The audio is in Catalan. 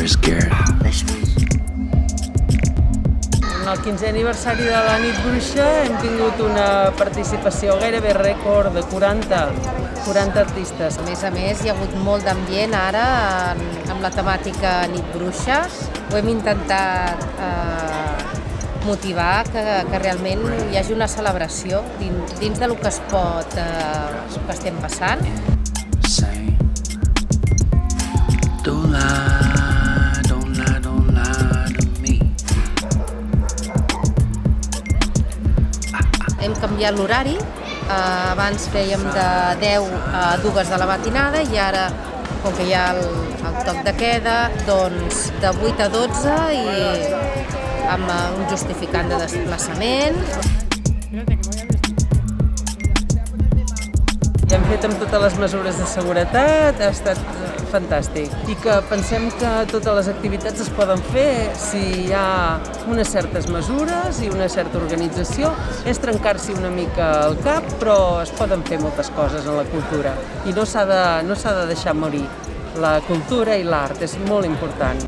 scared. En el 15è aniversari de la nit bruixa hem tingut una participació gairebé rècord de 40 artistes. A més, hi ha hagut molt d'ambient ara amb la temàtica nit bruixa. Ho hem intentat motivar que realment hi hagi una celebració dins del que es pot, que estem passant. Say, don't lie, don't lie, don't lie to me. Hem canviat l'horari, abans fèiem de 10 a 2 de la matinada i ara, com que hi ha el toc de queda, doncs de 8 a 12 i amb un justificant de desplaçament. I hem fet amb totes les mesures de seguretat, ha estat fantàstic. I que pensem que totes les activitats es poden fer si hi ha unes certes mesures i una certa organització. És trencar-s'hi una mica el cap, però es poden fer moltes coses en la cultura. I no s'ha de deixar morir. La cultura i l'art és molt important.